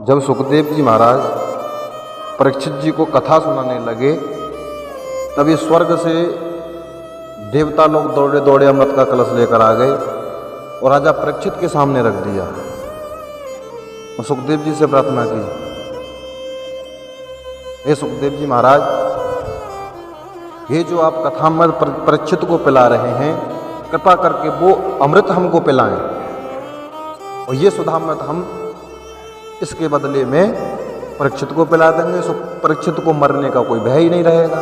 जब सुखदेव जी महाराज परीक्षित जी को कथा सुनाने लगे, तभी स्वर्ग से देवता लोग दौड़े दौड़े अमृत का कलश लेकर आ गए और राजा परीक्षित के सामने रख दिया और सुखदेव जी से प्रार्थना की, हे सुखदेव जी महाराज, ये जो आप कथा में परीक्षित को पिला रहे हैं, कृपा करके वो अमृत हमको पिलाएं और ये सुधामृत हम इसके बदले में परीक्षित को पिला देंगे। परीक्षित को मरने का कोई भय ही नहीं रहेगा।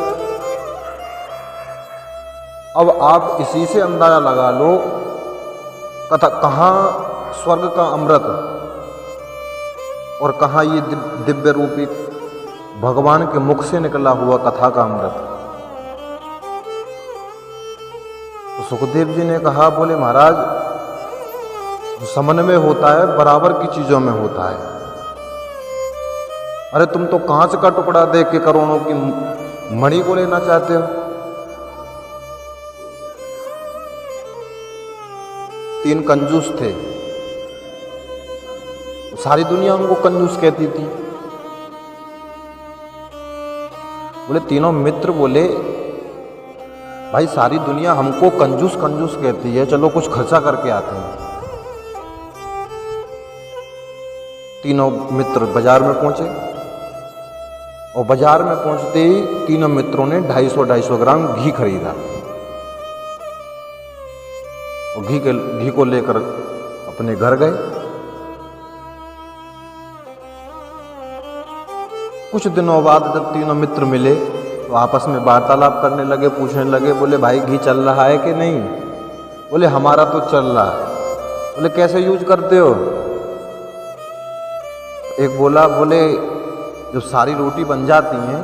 अब आप इसी से अंदाजा लगा लो कथा कहाँ स्वर्ग का अमृत और कहाँ ये दिव्य रूपी भगवान के मुख से निकला हुआ कथा का अमृत। तो सुखदेव जी ने कहा, बोले महाराज, समन्वय होता है बराबर की चीजों में होता है। अरे तुम तो कांच का टुकड़ा देख के करोड़ों की मणि को लेना चाहते हो। 3 कंजूस थे, सारी दुनिया उनको कंजूस कहती थी। बोले तीनों मित्र बोले, भाई सारी दुनिया हमको कंजूस कंजूस कहती है, चलो कुछ खर्चा करके आते हैं। तीनों मित्र बाजार में पहुंचे और बाजार में पहुंचते ही तीनों मित्रों ने 250-250 ग्राम घी खरीदा और घी को लेकर अपने घर गए। कुछ दिनों बाद जब तीनों मित्र मिले तो आपस में वार्तालाप करने लगे, पूछने लगे, बोले भाई घी चल रहा है कि नहीं? बोले हमारा तो चल रहा है। बोले कैसे यूज करते हो? एक बोला, बोले जब सारी रोटी बन जाती हैं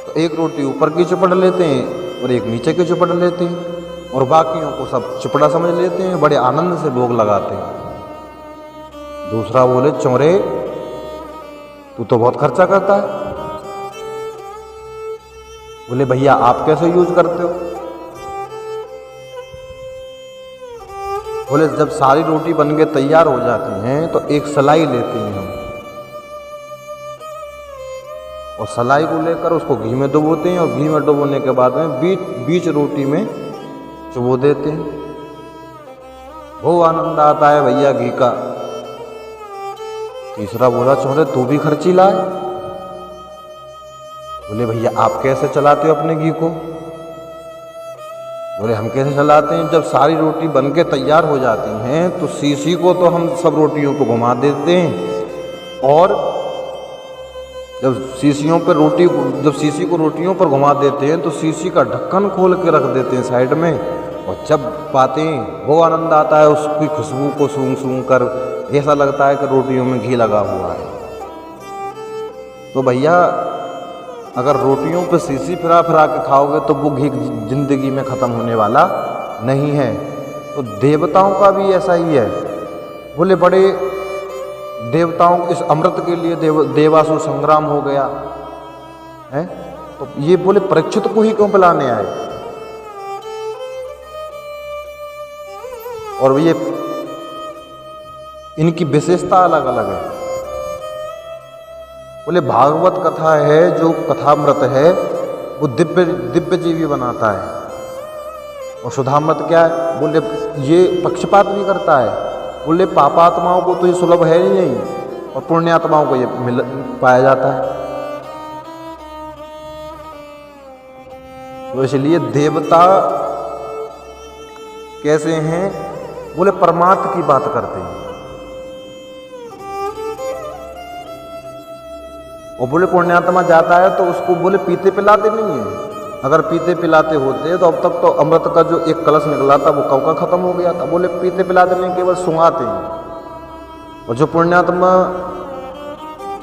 तो एक रोटी ऊपर की चुपड़ लेते हैं और एक नीचे की चुपड़ लेते हैं और बाकियों को सब चुपड़ा समझ लेते हैं, बड़े आनंद से भोग लगाते हैं। दूसरा बोले, चौरे तू तो बहुत खर्चा करता है। बोले भैया आप कैसे यूज करते हो? बोले जब सारी रोटी बन के तैयार हो जाती हैं तो एक सलाई लेते हैं हम और सलाई को लेकर उसको घी में डुबोते हैं और घी में डुबोने के बाद में बीच रोटी में चुबो देते हैं। बहुत आनंद आता है भैया घी का। तीसरा बोला, चौरे तू भी खर्ची लाए। बोले भैया आप कैसे चलाते हो अपने घी को? बोले हम कैसे चलाते हैं, जब सारी रोटी बन के तैयार हो जाती हैं तो सीसी को तो हम सब रोटियों को घुमा देते हैं और जब सीसी को रोटियों पर घुमा देते हैं तो सीसी का ढक्कन खोल के रख देते हैं साइड में और जब पाते हैं वो आनंद आता है उसकी खुशबू को सूंघ कर, ऐसा लगता है कि रोटियों में घी लगा हुआ है। तो भैया अगर रोटियों पे सीसी फिरा के खाओगे तो वो घी जिंदगी में ख़त्म होने वाला नहीं है। तो देवताओं का भी ऐसा ही है। बोले बड़े देवताओं इस अमृत के लिए देवासुर संग्राम हो गया है, तो ये बोले परीक्षित को ही क्यों पिलाने आए? और ये इनकी विशेषता अलग अलग है। बोले भागवत कथा है जो कथामृत है वो दिव्य जीवी बनाता है और सुधामृत क्या है? बोले ये पक्षपात भी करता है। बोले पापात्माओं को तो ये सुलभ है ही नहीं और पुण्यात्माओं को ये पाया जाता है। तो इसलिए देवता कैसे हैं? बोले परमात्मा की बात करते हैं और बोले पुण्यात्मा जाता है तो उसको बोले पीते पिलाते नहीं है। अगर पीते पिलाते होते तो अब तक तो अमृत का जो एक कलश निकला था वो कब का खत्म हो गया था। बोले पीते पिलाते नहीं, केवल सुंघाते हैं। और जो पुण्यात्मा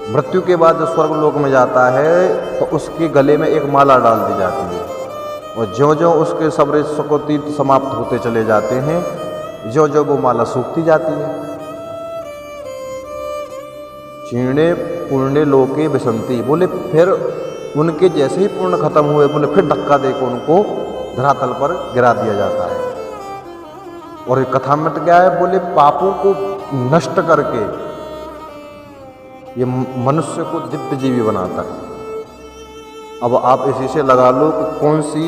मृत्यु के बाद जो स्वर्ग लोक में जाता है तो उसके गले में एक माला डाल दी जाती है और ज्यों ज्यों उसके सबरे सुकृति समाप्त होते चले जाते हैं, ज्यों ज्यों वो माला सूखती जाती है। क्षीणे पुण्य लोके विसंति। बोले फिर उनके जैसे ही पूर्ण खत्म हुए, बोले फिर धक्का देकर उनको धरातल पर गिरा दिया जाता है। और ये कथामृत क्या है? बोले पापों को नष्ट करके ये मनुष्य को दिव्य जीवी बनाता है। अब आप इसी से लगा लो कि कौन सी